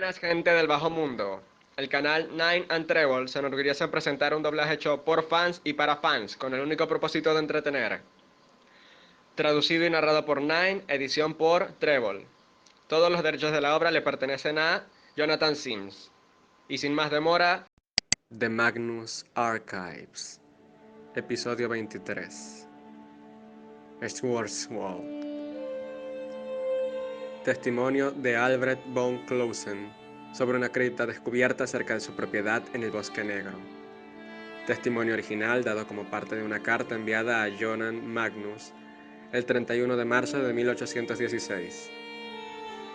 Buenas gente del bajo mundo. El canal Nine and Treble se enorgullece en presentar un doblaje hecho por fans y para fans, con el único propósito de entretener. Traducido y narrado por Nine, edición por Treble. Todos los derechos de la obra le pertenecen a Jonathan Sims. Y sin más demora, The Magnus Archives, episodio 23. Schwarzwald. Testimonio de Albert von Clausen sobre una cripta descubierta cerca de su propiedad en el Bosque Negro. Testimonio original dado como parte de una carta enviada a Johann Magnus el 31 de marzo de 1816.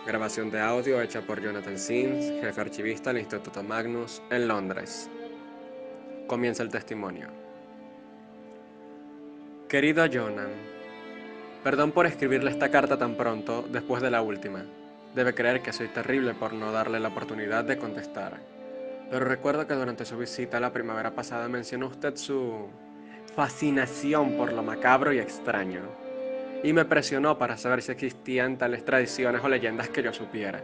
Grabación de audio hecha por Jonathan Sims, jefe archivista del Instituto Magnus en Londres. Comienza el testimonio. Querido Johann, perdón por escribirle esta carta tan pronto después de la última. Debe creer que soy terrible por no darle la oportunidad de contestar. Pero recuerdo que durante su visita la primavera pasada mencionó usted su fascinación por lo macabro y extraño, y me presionó para saber si existían tales tradiciones o leyendas que yo supiera.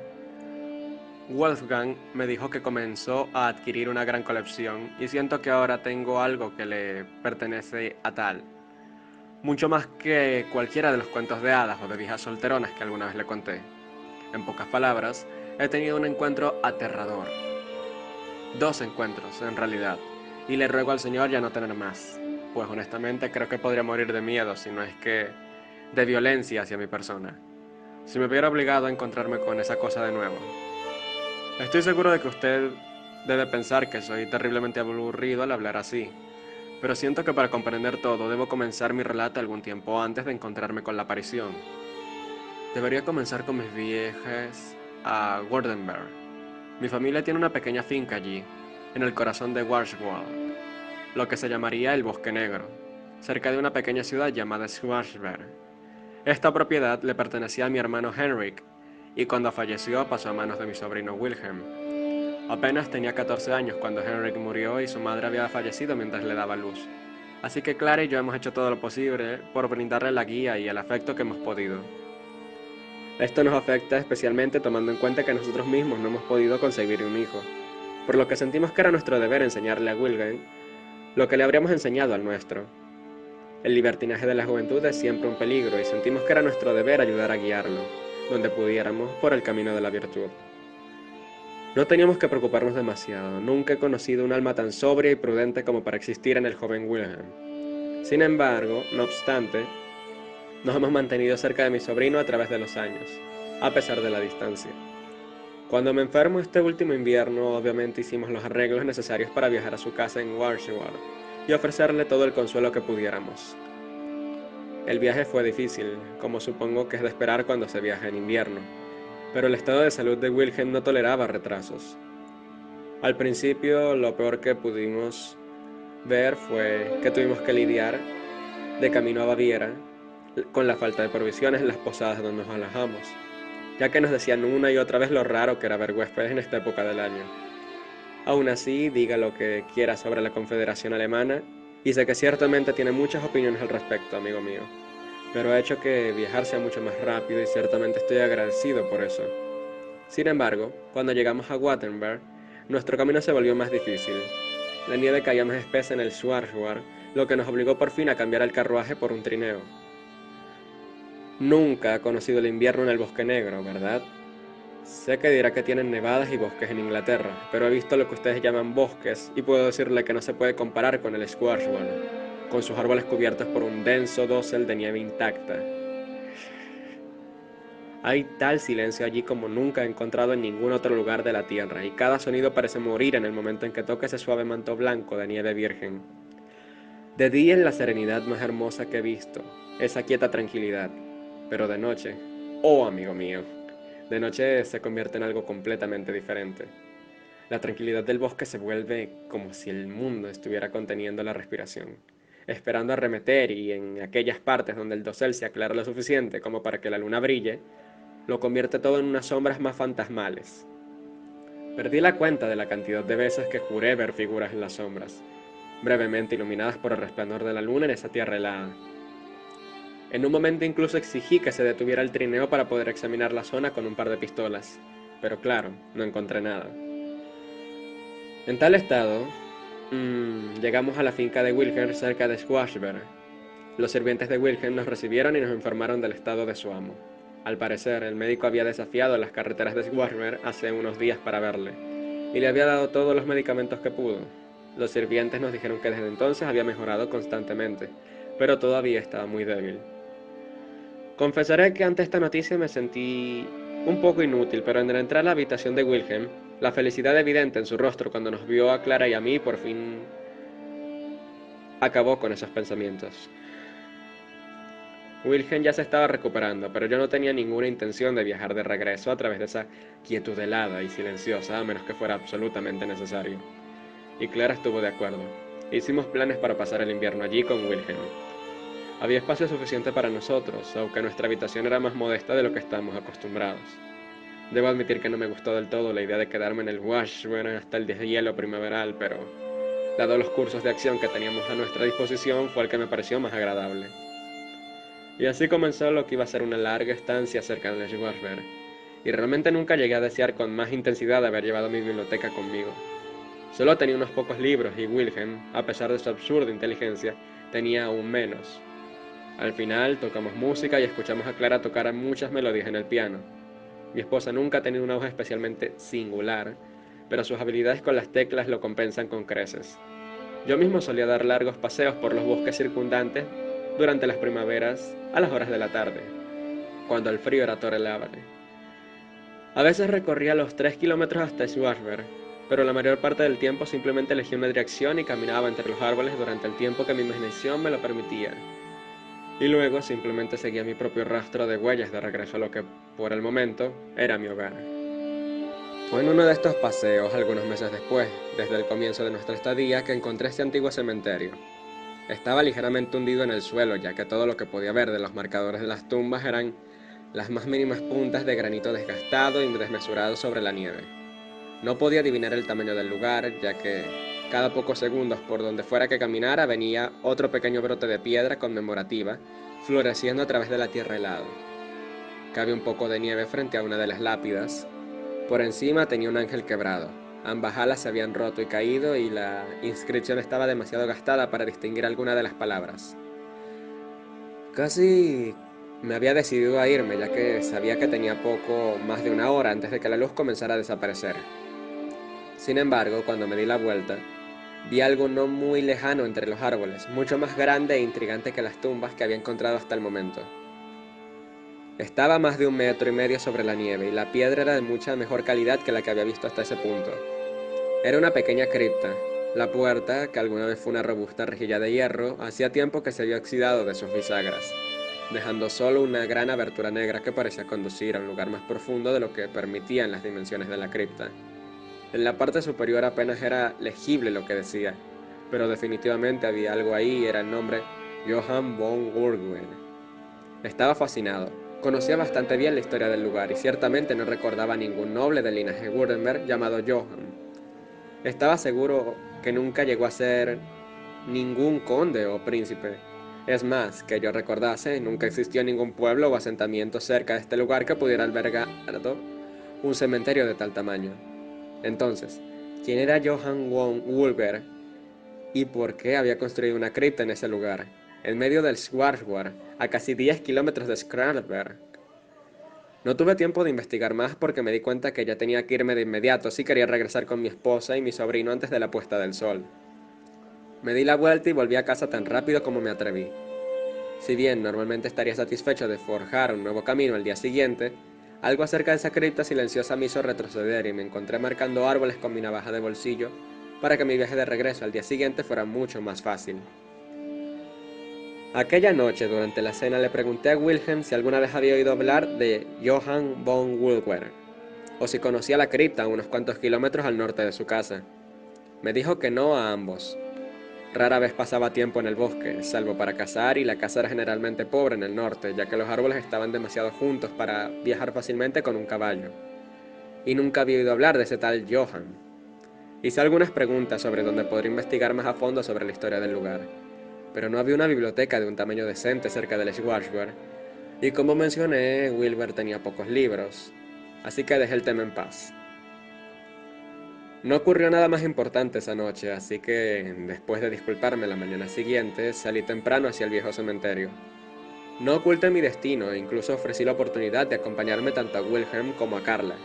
Wolfgang me dijo que comenzó a adquirir una gran colección y siento que ahora tengo algo que le pertenece a tal. Mucho más que cualquiera de los cuentos de hadas o de viejas solteronas que alguna vez le conté. En pocas palabras, he tenido un encuentro aterrador. Dos encuentros, en realidad, y le ruego al Señor ya no tener más, pues honestamente creo que podría morir de miedo, si no es que de violencia hacia mi persona, si me hubiera obligado a encontrarme con esa cosa de nuevo. Estoy seguro de que usted debe pensar que soy terriblemente aburrido al hablar así, pero siento que para comprender todo debo comenzar mi relato algún tiempo antes de encontrarme con la aparición. Debería comenzar con mis viajes a Wardenberg. Mi familia tiene una pequeña finca allí, en el corazón de Schwarzwald, lo que se llamaría el Bosque Negro, cerca de una pequeña ciudad llamada Schwarzberg. Esta propiedad le pertenecía a mi hermano Henrik, y cuando falleció pasó a manos de mi sobrino Wilhelm. Apenas tenía 14 años cuando Henrik murió y su madre había fallecido mientras le daba luz. Así que Clara y yo hemos hecho todo lo posible por brindarle la guía y el afecto que hemos podido. Esto nos afecta especialmente tomando en cuenta que nosotros mismos no hemos podido concebir un hijo, por lo que sentimos que era nuestro deber enseñarle a Wilhelm lo que le habríamos enseñado al nuestro. El libertinaje de la juventud es siempre un peligro y sentimos que era nuestro deber ayudar a guiarlo, donde pudiéramos, por el camino de la virtud. No teníamos que preocuparnos demasiado, nunca he conocido un alma tan sobria y prudente como para existir en el joven Wilhelm. Sin embargo, no obstante, nos hemos mantenido cerca de mi sobrino a través de los años, a pesar de la distancia. Cuando me enfermo este último invierno, obviamente hicimos los arreglos necesarios para viajar a su casa en Schwarzwald y ofrecerle todo el consuelo que pudiéramos. El viaje fue difícil, como supongo que es de esperar cuando se viaja en invierno, pero el estado de salud de Wilhelm no toleraba retrasos. Al principio, lo peor que pudimos ver fue que tuvimos que lidiar, de camino a Baviera, con la falta de provisiones en las posadas donde nos alojamos, ya que nos decían una y otra vez lo raro que era ver huéspedes en esta época del año. Aún así, diga lo que quiera sobre la Confederación Alemana, y sé que ciertamente tiene muchas opiniones al respecto, amigo mío, pero ha hecho que viajar sea mucho más rápido y ciertamente estoy agradecido por eso. Sin embargo, cuando llegamos a Wattenberg, nuestro camino se volvió más difícil. La nieve caía más espesa en el Schwarzwald, lo que nos obligó por fin a cambiar el carruaje por un trineo. Nunca ha conocido el invierno en el Bosque Negro, ¿verdad? Sé que dirá que tienen nevadas y bosques en Inglaterra, pero he visto lo que ustedes llaman bosques y puedo decirle que no se puede comparar con el Schwarzwald, con sus árboles cubiertos por un denso dosel de nieve intacta. Hay tal silencio allí como nunca he encontrado en ningún otro lugar de la tierra, y cada sonido parece morir en el momento en que toca ese suave manto blanco de nieve virgen. De día es la serenidad más hermosa que he visto, esa quieta tranquilidad, pero de noche, oh amigo mío, de noche se convierte en algo completamente diferente. La tranquilidad del bosque se vuelve como si el mundo estuviera conteniendo la respiración, esperando arremeter, y en aquellas partes donde el dosel se aclara lo suficiente como para que la luna brille, lo convierte todo en unas sombras más fantasmales. Perdí la cuenta de la cantidad de veces que juré ver figuras en las sombras, brevemente iluminadas por el resplandor de la luna en esa tierra helada. En un momento incluso exigí que se detuviera el trineo para poder examinar la zona con un par de pistolas, pero claro, no encontré nada. En tal estado, llegamos a la finca de Wilhelm cerca de Schwarzberg. Los sirvientes de Wilhelm nos recibieron y nos informaron del estado de su amo. Al parecer, el médico había desafiado las carreteras de Schwarzberg hace unos días para verle, y le había dado todos los medicamentos que pudo. Los sirvientes nos dijeron que desde entonces había mejorado constantemente, pero todavía estaba muy débil. Confesaré que ante esta noticia me sentí un poco inútil, pero al entrar a la habitación de Wilhelm, la felicidad evidente en su rostro cuando nos vio a Clara y a mí por fin acabó con esos pensamientos. Wilhelm ya se estaba recuperando, pero yo no tenía ninguna intención de viajar de regreso a través de esa quietud helada y silenciosa, a menos que fuera absolutamente necesario. Y Clara estuvo de acuerdo. Hicimos planes para pasar el invierno allí con Wilhelm. Había espacio suficiente para nosotros, aunque nuestra habitación era más modesta de lo que estábamos acostumbrados. Debo admitir que no me gustó del todo la idea de quedarme en el Washburn hasta el deshielo primaveral, pero dado los cursos de acción que teníamos a nuestra disposición, fue el que me pareció más agradable. Y así comenzó lo que iba a ser una larga estancia cerca de Schwarzberg, y realmente nunca llegué a desear con más intensidad haber llevado mi biblioteca conmigo. Solo tenía unos pocos libros y Wilhelm, a pesar de su absurda inteligencia, tenía aún menos. Al final tocamos música y escuchamos a Clara tocar muchas melodías en el piano. Mi esposa nunca ha tenido una voz especialmente singular, pero sus habilidades con las teclas lo compensan con creces. Yo mismo solía dar largos paseos por los bosques circundantes durante las primaveras a las horas de la tarde, cuando el frío era tolerable. A veces recorría los 3 kilómetros hasta Schwarzberg, pero la mayor parte del tiempo simplemente elegía una dirección y caminaba entre los árboles durante el tiempo que mi imaginación me lo permitía. Y luego simplemente seguía mi propio rastro de huellas de regreso a lo que, por el momento, era mi hogar. Fue en uno de estos paseos, algunos meses después, desde el comienzo de nuestra estadía, que encontré este antiguo cementerio. Estaba ligeramente hundido en el suelo, ya que todo lo que podía ver de los marcadores de las tumbas eran las más mínimas puntas de granito desgastado y desmesurado sobre la nieve. No podía adivinar el tamaño del lugar, ya que cada pocos segundos por donde fuera que caminara venía otro pequeño brote de piedra conmemorativa, floreciendo a través de la tierra helada. Cabía un poco de nieve frente a una de las lápidas. Por encima tenía un ángel quebrado. Ambas alas se habían roto y caído y la inscripción estaba demasiado gastada para distinguir alguna de las palabras. Casi me había decidido a irme, ya que sabía que tenía poco más de una hora antes de que la luz comenzara a desaparecer. Sin embargo, cuando me di la vuelta, vi algo no muy lejano entre los árboles, mucho más grande e intrigante que las tumbas que había encontrado hasta el momento. Estaba a más de 1,5 metros sobre la nieve y la piedra era de mucha mejor calidad que la que había visto hasta ese punto. Era una pequeña cripta. La puerta, que alguna vez fue una robusta rejilla de hierro, hacía tiempo que se había oxidado de sus bisagras, dejando solo una gran abertura negra que parecía conducir a un lugar más profundo de lo que permitían las dimensiones de la cripta. En la parte superior apenas era legible lo que decía, pero definitivamente había algo ahí y era el nombre Johann von Wurgen. Estaba fascinado. Conocía bastante bien la historia del lugar y ciertamente no recordaba ningún noble del linaje Württemberg llamado Johann. Estaba seguro que nunca llegó a ser ningún conde o príncipe. Es más, que yo recordase, nunca existió ningún pueblo o asentamiento cerca de este lugar que pudiera albergar un cementerio de tal tamaño. Entonces, ¿quién era Johann von Wulberg y por qué había construido una cripta en ese lugar, en medio del Schwarzwald, a casi 10 kilómetros de Schwarzberg? No tuve tiempo de investigar más porque me di cuenta que ya tenía que irme de inmediato si quería regresar con mi esposa y mi sobrino antes de la puesta del sol. Me di la vuelta y volví a casa tan rápido como me atreví. Si bien normalmente estaría satisfecho de forjar un nuevo camino al día siguiente, algo acerca de esa cripta silenciosa me hizo retroceder y me encontré marcando árboles con mi navaja de bolsillo para que mi viaje de regreso al día siguiente fuera mucho más fácil. Aquella noche, durante la cena, le pregunté a Wilhelm si alguna vez había oído hablar de Johann von Wulberg, o si conocía la cripta a unos cuantos kilómetros al norte de su casa. Me dijo que no a ambos. Rara vez pasaba tiempo en el bosque, salvo para cazar, y la caza era generalmente pobre en el norte, ya que los árboles estaban demasiado juntos para viajar fácilmente con un caballo. Y nunca había oído hablar de ese tal Johann. Hice algunas preguntas sobre dónde podría investigar más a fondo sobre la historia del lugar, pero no había una biblioteca de un tamaño decente cerca del Schwarzwald, y como mencioné, Wilbur tenía pocos libros. así que dejé el tema en paz. No ocurrió nada más importante esa noche, así que, después de disculparme la mañana siguiente, salí temprano hacia el viejo cementerio. No oculté mi destino e incluso ofrecí la oportunidad de acompañarme tanto a Wilhelm como a Carla,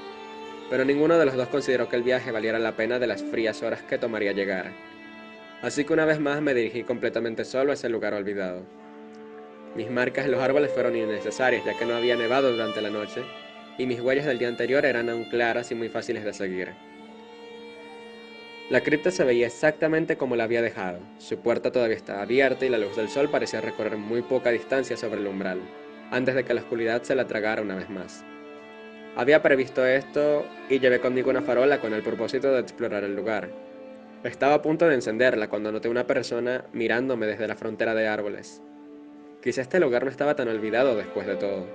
pero ninguno de los dos consideró que el viaje valiera la pena de las frías horas que tomaría llegar. Así que una vez más me dirigí completamente solo a ese lugar olvidado. Mis marcas en los árboles fueron innecesarias, ya que no había nevado durante la noche, y mis huellas del día anterior eran aún claras y muy fáciles de seguir. La cripta se veía exactamente como la había dejado. Su puerta todavía estaba abierta y la luz del sol parecía recorrer muy poca distancia sobre el umbral, antes de que la oscuridad se la tragara una vez más. Había previsto esto y llevé conmigo una farola con el propósito de explorar el lugar. Estaba a punto de encenderla cuando noté una persona mirándome desde la frontera de árboles. Quizá este lugar no estaba tan olvidado después de todo.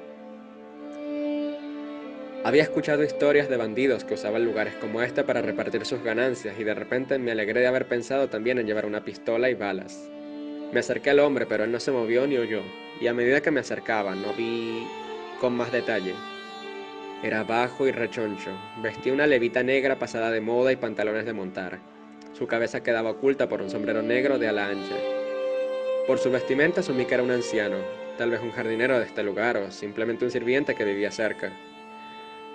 Había escuchado historias de bandidos que usaban lugares como este para repartir sus ganancias y de repente me alegré de haber pensado también en llevar una pistola y balas. Me acerqué al hombre, pero él no se movió ni oyó, y a medida que me acercaba no vi con más detalle. Era bajo y rechoncho, vestía una levita negra pasada de moda y pantalones de montar. Su cabeza quedaba oculta por un sombrero negro de ala ancha. Por su vestimenta asumí que era un anciano, tal vez un jardinero de este lugar o simplemente un sirviente que vivía cerca.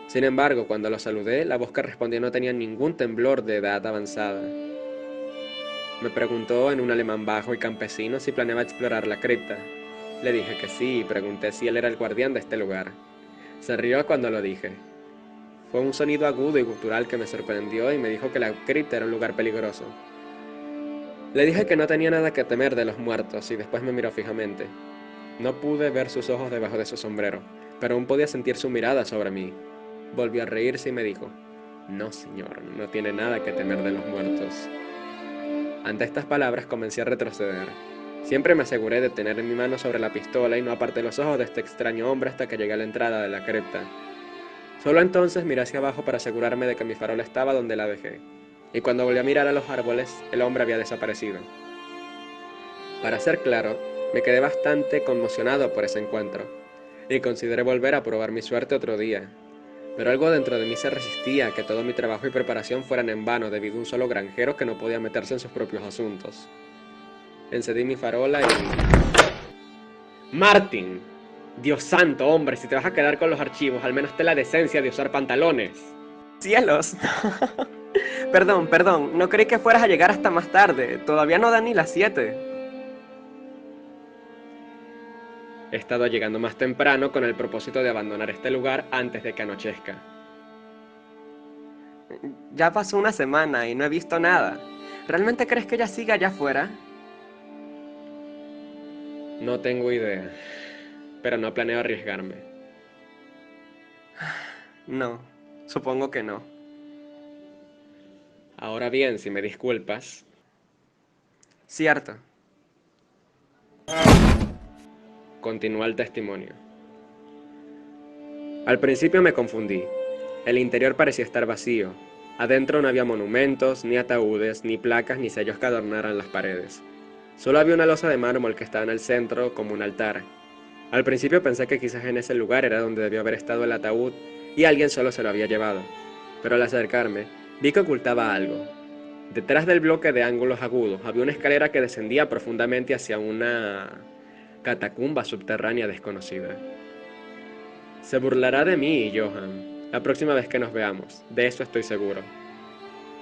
Sin embargo, cuando lo saludé, la voz que respondía no tenía ningún temblor de edad avanzada. Me preguntó en un alemán bajo y campesino si planeaba explorar la cripta. Le dije que sí y pregunté si él era el guardián de este lugar. Se rió cuando lo dije. Fue un sonido agudo y gutural que me sorprendió y me dijo que la cripta era un lugar peligroso. Le dije que no tenía nada que temer de los muertos y después me miró fijamente. No pude ver sus ojos debajo de su sombrero, pero aún podía sentir su mirada sobre mí. Volvió a reírse y me dijo, «No, señor, no tiene nada que temer de los muertos». Ante estas palabras comencé a retroceder. Siempre me aseguré de tener en mi mano sobre la pistola y no aparté los ojos de este extraño hombre hasta que llegué a la entrada de la cripta. Solo entonces miré hacia abajo para asegurarme de que mi farola estaba donde la dejé, y cuando volví a mirar a los árboles, el hombre había desaparecido. Para ser claro, me quedé bastante conmocionado por ese encuentro, y consideré volver a probar mi suerte otro día, pero algo dentro de mí se resistía a que todo mi trabajo y preparación fueran en vano debido a un solo granjero que no podía meterse en sus propios asuntos. Encendí mi farola y... ¡Martin! Dios santo, hombre, si te vas a quedar con los archivos, al menos ten la decencia de usar pantalones. ¡Cielos! Perdón, no creí que fueras a llegar hasta más tarde. Todavía no dan ni las 7. He estado llegando más temprano con el propósito de abandonar este lugar antes de que anochezca. Ya pasó una semana y no he visto nada. ¿Realmente crees que ella sigue allá afuera? No tengo idea, pero no planeo arriesgarme. No, supongo que no. Ahora bien, si me disculpas, Cierto. continúa el testimonio. Al principio me confundí. El interior parecía estar vacío. Adentro no había monumentos, ni ataúdes, ni placas, ni sellos que adornaran las paredes. Solo había una losa de mármol que estaba en el centro como un altar. Al principio pensé que quizás en ese lugar era donde debió haber estado el ataúd y alguien solo se lo había llevado. Pero al acercarme, vi que ocultaba algo. Detrás del bloque de ángulos agudos había una escalera que descendía profundamente hacia una catacumba subterránea desconocida. Se burlará de mí, Johan, la próxima vez que nos veamos, de eso estoy seguro.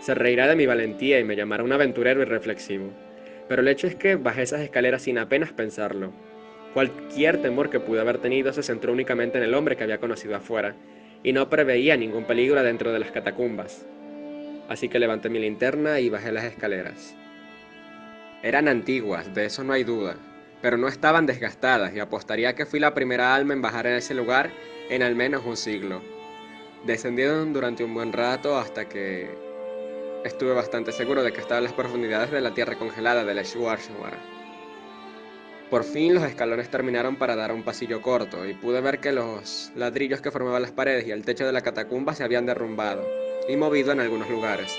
Se reirá de mi valentía y me llamará un aventurero irreflexivo. Pero el hecho es que bajé esas escaleras sin apenas pensarlo. Cualquier temor que pude haber tenido se centró únicamente en el hombre que había conocido afuera, y no preveía ningún peligro dentro de las catacumbas. Así que levanté mi linterna y bajé las escaleras. Eran antiguas, de eso no hay duda, pero no estaban desgastadas y apostaría que fui la primera alma en bajar en ese lugar en al menos un siglo. Descendieron durante un buen rato hasta que estuve bastante seguro de que estaba en las profundidades de la tierra congelada del Schwarzwald. Por fin los escalones terminaron para dar a un pasillo corto y pude ver que los ladrillos que formaban las paredes y el techo de la catacumba se habían derrumbado y movido en algunos lugares,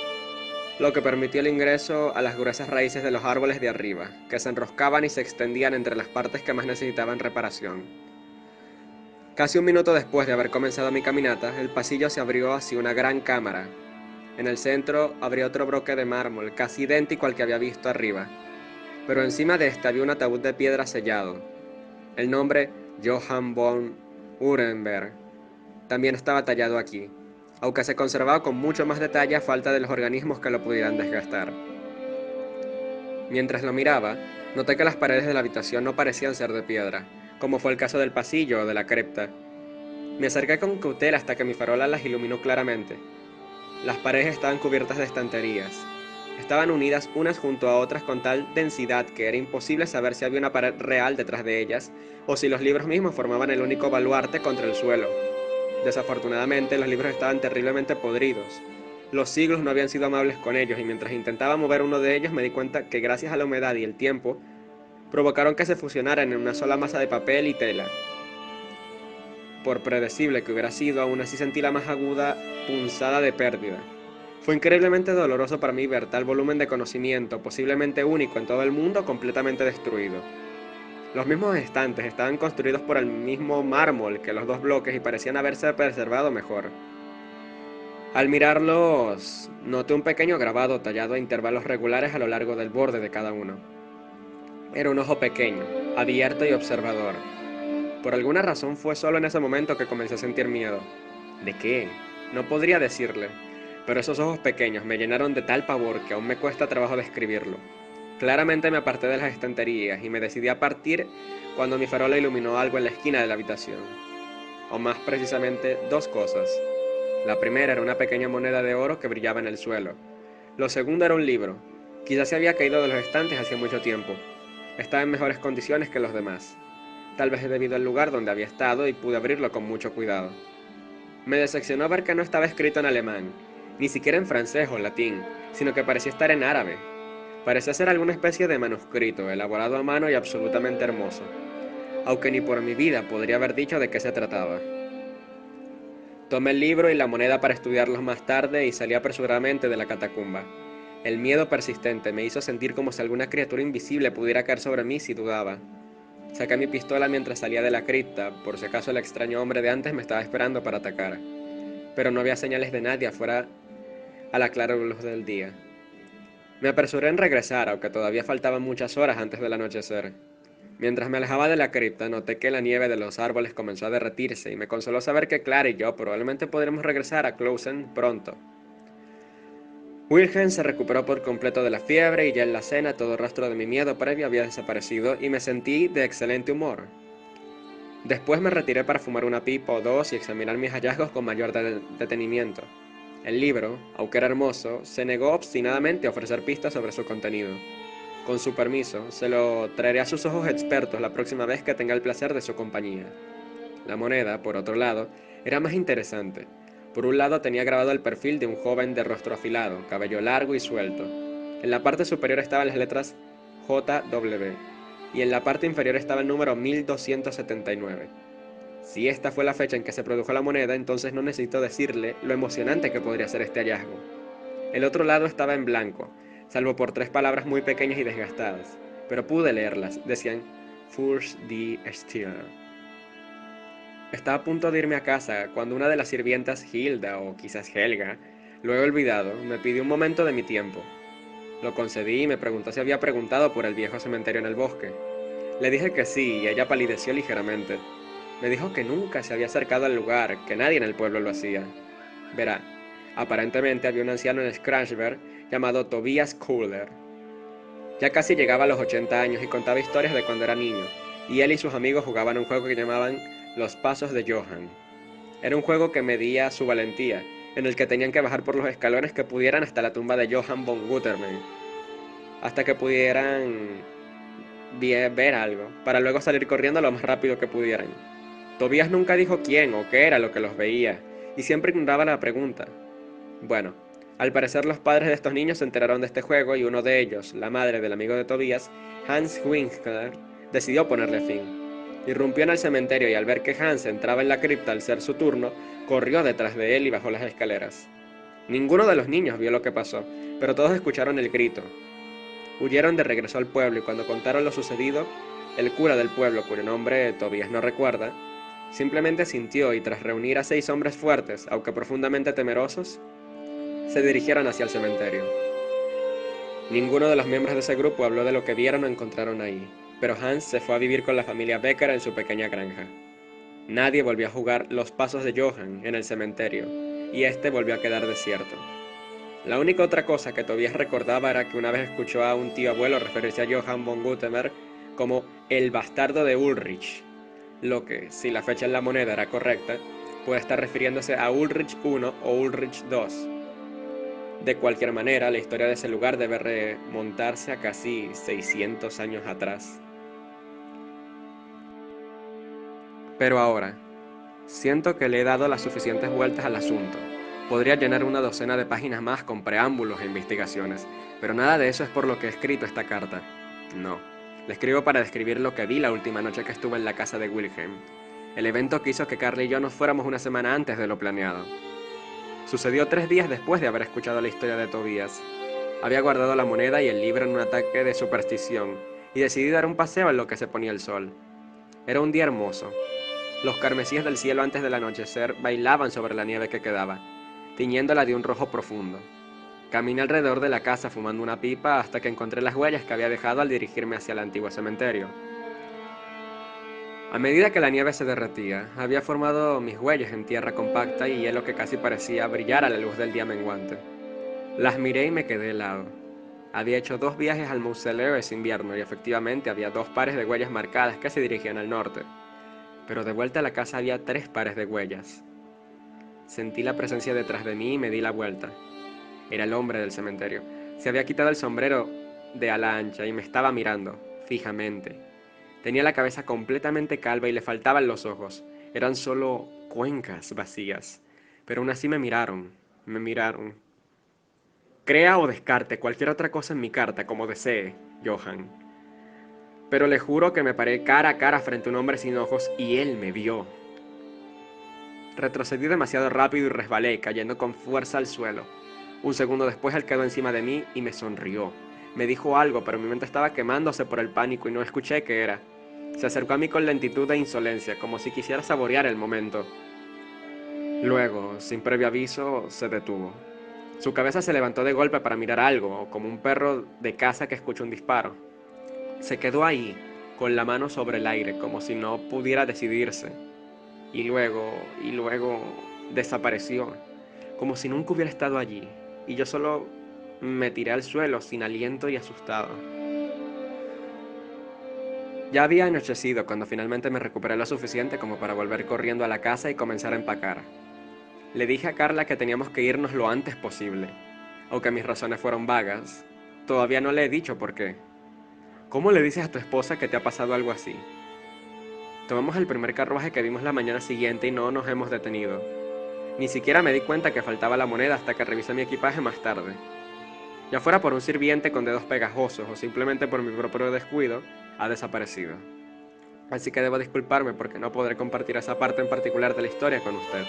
lo que permitió el ingreso a las gruesas raíces de los árboles de arriba, que se enroscaban y se extendían entre las partes que más necesitaban reparación. Casi un minuto después de haber comenzado mi caminata, el pasillo se abrió hacia una gran cámara. En el centro había otro bloque de mármol, casi idéntico al que había visto arriba, pero encima de este había un ataúd de piedra sellado. El nombre Johann von Urenberg también estaba tallado aquí, aunque se conservaba con mucho más detalle a falta de los organismos que lo pudieran desgastar. Mientras lo miraba, noté que las paredes de la habitación no parecían ser de piedra, como fue el caso del pasillo o de la cripta. Me acerqué con cautela hasta que mi farola las iluminó claramente. Las paredes estaban cubiertas de estanterías. Estaban unidas unas junto a otras con tal densidad que era imposible saber si había una pared real detrás de ellas o si los libros mismos formaban el único baluarte contra el suelo. Desafortunadamente, los libros estaban terriblemente podridos. Los siglos no habían sido amables con ellos y mientras intentaba mover uno de ellos me di cuenta que gracias a la humedad y el tiempo provocaron que se fusionaran en una sola masa de papel y tela. Por predecible que hubiera sido, aún así sentí la más aguda punzada de pérdida. Fue increíblemente doloroso para mí ver tal volumen de conocimiento, posiblemente único en todo el mundo, completamente destruido. Los mismos estantes estaban construidos por el mismo mármol que los dos bloques y parecían haberse preservado mejor. Al mirarlos, noté un pequeño grabado tallado a intervalos regulares a lo largo del borde de cada uno. Era un ojo pequeño, abierto y observador. Por alguna razón fue solo en ese momento que comencé a sentir miedo. ¿De qué? No podría decirle, pero esos ojos pequeños me llenaron de tal pavor que aún me cuesta trabajo describirlo. Claramente me aparté de las estanterías y me decidí a partir cuando mi farola iluminó algo en la esquina de la habitación. O más precisamente, dos cosas. La primera era una pequeña moneda de oro que brillaba en el suelo. Lo segundo era un libro. Quizás se había caído de los estantes hacía mucho tiempo. Estaba en mejores condiciones que los demás. Tal vez debido al lugar donde había estado y pude abrirlo con mucho cuidado. Me decepcionó ver que no estaba escrito en alemán, ni siquiera en francés o latín, sino que parecía estar en árabe. Parecía ser alguna especie de manuscrito, elaborado a mano y absolutamente hermoso, aunque ni por mi vida podría haber dicho de qué se trataba. Tomé el libro y la moneda para estudiarlos más tarde y salí apresuradamente de la catacumba. El miedo persistente me hizo sentir como si alguna criatura invisible pudiera caer sobre mí si dudaba. Saqué mi pistola mientras salía de la cripta, por si acaso el extraño hombre de antes me estaba esperando para atacar. Pero no había señales de nadie afuera a la clara luz del día. Me apresuré en regresar, aunque todavía faltaban muchas horas antes del anochecer. Mientras me alejaba de la cripta, noté que la nieve de los árboles comenzó a derretirse y me consoló saber que Clara y yo probablemente podremos regresar a Clausen pronto. Wilhelm se recuperó por completo de la fiebre y ya en la cena todo rastro de mi miedo previo había desaparecido y me sentí de excelente humor. Después me retiré para fumar una pipa o dos y examinar mis hallazgos con mayor detenimiento. El libro, aunque era hermoso, se negó obstinadamente a ofrecer pistas sobre su contenido. Con su permiso, se lo traeré a sus ojos expertos la próxima vez que tenga el placer de su compañía. La moneda, por otro lado, era más interesante. Por un lado tenía grabado el perfil de un joven de rostro afilado, cabello largo y suelto. En la parte superior estaban las letras JW, y en la parte inferior estaba el número 1279. Si esta fue la fecha en que se produjo la moneda, entonces no necesito decirle lo emocionante que podría ser este hallazgo. El otro lado estaba en blanco, salvo por 3 palabras muy pequeñas y desgastadas, pero pude leerlas. Decían Furs die Stirn. Estaba a punto de irme a casa cuando una de las sirvientas, Hilda o quizás Helga, lo he olvidado, me pidió un momento de mi tiempo. Lo concedí y me preguntó si había preguntado por el viejo cementerio en el bosque. Le dije que sí y ella palideció ligeramente. Me dijo que nunca se había acercado al lugar, que nadie en el pueblo lo hacía. Verá, aparentemente había un anciano en Skrasberg llamado Tobias Kohler. Ya casi llegaba a los 80 años y contaba historias de cuando era niño, y él y sus amigos jugaban un juego que llamaban Los Pasos de Johann. Era un juego que medía su valentía, en el que tenían que bajar por los escalones que pudieran hasta la tumba de Johann von Gutermann, hasta que pudieran ver algo, para luego salir corriendo lo más rápido que pudieran. Tobías nunca dijo quién o qué era lo que los veía, y siempre ignoraba la pregunta. Bueno, al parecer los padres de estos niños se enteraron de este juego y uno de ellos, la madre del amigo de Tobías, Hans Winkler, decidió ponerle fin. Irrumpió en el cementerio y al ver que Hans entraba en la cripta al ser su turno, corrió detrás de él y bajó las escaleras. Ninguno de los niños vio lo que pasó, pero todos escucharon el grito. Huyeron de regreso al pueblo y cuando contaron lo sucedido, el cura del pueblo, cuyo nombre Tobías no recuerda, Simplemente sintió y tras reunir a 6 hombres fuertes, aunque profundamente temerosos, se dirigieron hacia el cementerio. Ninguno de los miembros de ese grupo habló de lo que vieron o encontraron ahí, pero Hans se fue a vivir con la familia Becker en su pequeña granja. Nadie volvió a jugar Los Pasos de Johann en el cementerio, y este volvió a quedar desierto. La única otra cosa que Tobias recordaba era que una vez escuchó a un tío abuelo referirse a Johann von Gutenberg como el bastardo de Ulrich, lo que, si la fecha en la moneda era correcta, puede estar refiriéndose a Ulrich I o Ulrich II. De cualquier manera, la historia de ese lugar debe remontarse a casi 600 años atrás. Pero ahora, siento que le he dado las suficientes vueltas al asunto. Podría llenar una docena de páginas más con preámbulos e investigaciones, pero nada de eso es por lo que he escrito esta carta. No, la escribo para describir lo que vi la última noche que estuve en la casa de Wilhelm, el evento que hizo que Carla y yo nos fuéramos una semana antes de lo planeado. Sucedió 3 días después de haber escuchado la historia de Tobias. Había guardado la moneda y el libro en un ataque de superstición, y decidí dar un paseo en lo que se ponía el sol. Era un día hermoso. Los carmesíes del cielo antes del anochecer bailaban sobre la nieve que quedaba, tiñéndola de un rojo profundo. Caminé alrededor de la casa fumando una pipa hasta que encontré las huellas que había dejado al dirigirme hacia el antiguo cementerio. A medida que la nieve se derretía, había formado mis huellas en tierra compacta y hielo que casi parecía brillar a la luz del día menguante. Las miré y me quedé helado. Había hecho 2 viajes al mausoleo ese invierno y efectivamente había 2 pares de huellas marcadas que se dirigían al norte. Pero de vuelta a la casa había 3 pares de huellas. Sentí la presencia detrás de mí y me di la vuelta. Era el hombre del cementerio. Se había quitado el sombrero de ala ancha y me estaba mirando, fijamente. Tenía la cabeza completamente calva y le faltaban los ojos. Eran solo cuencas vacías. Pero aún así me miraron. Crea o descarte cualquier otra cosa en mi carta, como desee, Johann. Pero le juro que me paré cara a cara frente a un hombre sin ojos y él me vio. Retrocedí demasiado rápido y resbalé, cayendo con fuerza al suelo. Un segundo después él quedó encima de mí y me sonrió. Me dijo algo, pero mi mente estaba quemándose por el pánico y no escuché qué era. Se acercó a mí con lentitud e insolencia, como si quisiera saborear el momento. Luego, sin previo aviso, se detuvo. Su cabeza se levantó de golpe para mirar algo, como un perro de caza que escucha un disparo. Se quedó ahí, con la mano sobre el aire, como si no pudiera decidirse. Y luego, desapareció, como si nunca hubiera estado allí. Y yo solo me tiré al suelo, sin aliento y asustado. Ya había anochecido cuando finalmente me recuperé lo suficiente como para volver corriendo a la casa y comenzar a empacar. Le dije a Carla que teníamos que irnos lo antes posible. Aunque mis razones fueron vagas, todavía no le he dicho por qué. ¿Cómo le dices a tu esposa que te ha pasado algo así? Tomamos el primer carruaje que vimos la mañana siguiente y no nos hemos detenido. Ni siquiera me di cuenta que faltaba la moneda hasta que revisé mi equipaje más tarde. Ya fuera por un sirviente con dedos pegajosos o simplemente por mi propio descuido, ha desaparecido. Así que debo disculparme porque no podré compartir esa parte en particular de la historia con usted.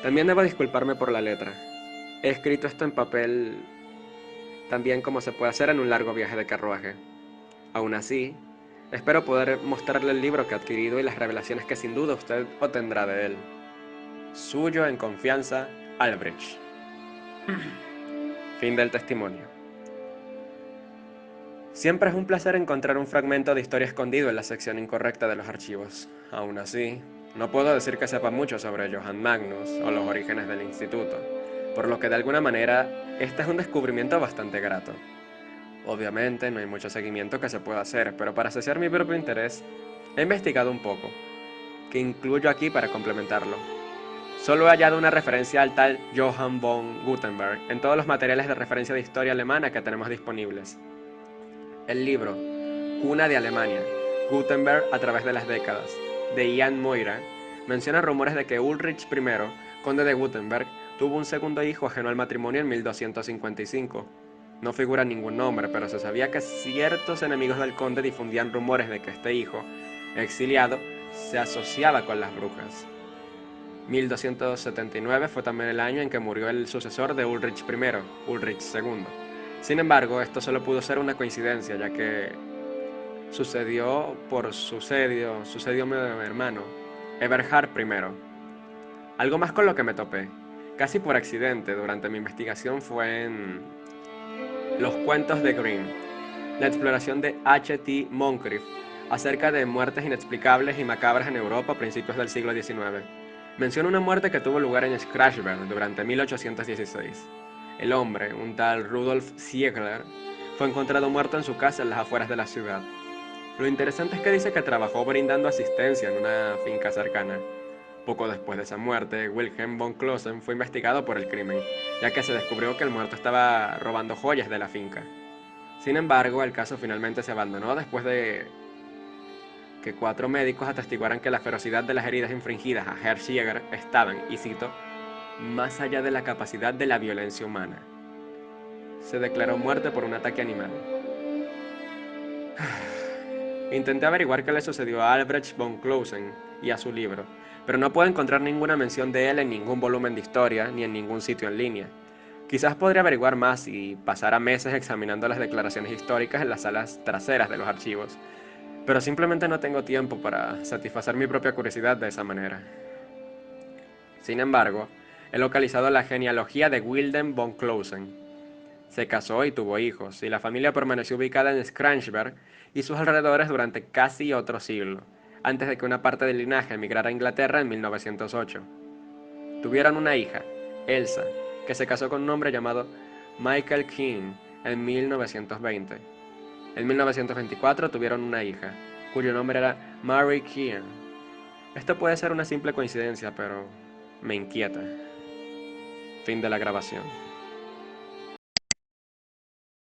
También debo disculparme por la letra. He escrito esto en papel también como se puede hacer en un largo viaje de carruaje. Aún así, espero poder mostrarle el libro que he adquirido y las revelaciones que sin duda usted obtendrá de él. Suyo en confianza, Albrecht. Fin del testimonio. Siempre es un placer encontrar un fragmento de historia escondido en la sección incorrecta de los archivos. Aún así, no puedo decir que sepa mucho sobre Johann Magnus o los orígenes del instituto, por lo que de alguna manera, este es un descubrimiento bastante grato. Obviamente, no hay mucho seguimiento que se pueda hacer, pero para saciar mi propio interés, he investigado un poco, que incluyo aquí para complementarlo. Solo he hallado una referencia al tal Johann von Gutenberg en todos los materiales de referencia de historia alemana que tenemos disponibles. El libro Cuna de Alemania, Gutenberg a través de las décadas, de Ian Moira, menciona rumores de que Ulrich I, conde de Gutenberg, tuvo un segundo hijo ajeno al matrimonio en 1255. No figura ningún nombre, pero se sabía que ciertos enemigos del conde difundían rumores de que este hijo, exiliado, se asociaba con las brujas. 1279 fue también el año en que murió el sucesor de Ulrich I, Ulrich II. Sin embargo, esto solo pudo ser una coincidencia, ya que sucedió mi hermano, Eberhard I. Algo más con lo que me topé, casi por accidente durante mi investigación, fue en Los cuentos de Grimm, la exploración de H.T. Moncrief acerca de muertes inexplicables y macabras en Europa a principios del siglo XIX. Menciona una muerte que tuvo lugar en Scratchberg durante 1816. El hombre, un tal Rudolf Ziegler, fue encontrado muerto en su casa en las afueras de la ciudad. Lo interesante es que dice que trabajó brindando asistencia en una finca cercana. Poco después de esa muerte, Wilhelm von Closen fue investigado por el crimen, ya que se descubrió que el muerto estaba robando joyas de la finca. Sin embargo, el caso finalmente se abandonó después de que 4 médicos atestiguaran que la ferocidad de las heridas infringidas a Herr Jäger estaban, y cito, más allá de la capacidad de la violencia humana. Se declaró muerte por un ataque animal. Intenté averiguar qué le sucedió a Albrecht von Closen y a su libro, pero no puedo encontrar ninguna mención de él en ningún volumen de historia ni en ningún sitio en línea. Quizás podría averiguar más y pasara meses examinando las declaraciones históricas en las salas traseras de los archivos, pero simplemente no tengo tiempo para satisfacer mi propia curiosidad de esa manera. Sin embargo, he localizado la genealogía de Wilhelm von Closen. Se casó y tuvo hijos, y la familia permaneció ubicada en Schranzberg y sus alrededores durante casi otro siglo, antes de que una parte del linaje emigrara a Inglaterra en 1908. Tuvieron una hija, Elsa, que se casó con un hombre llamado Michael King en 1920. En 1924 tuvieron una hija, cuyo nombre era Mary Keane. Esto puede ser una simple coincidencia, pero me inquieta. Fin de la grabación.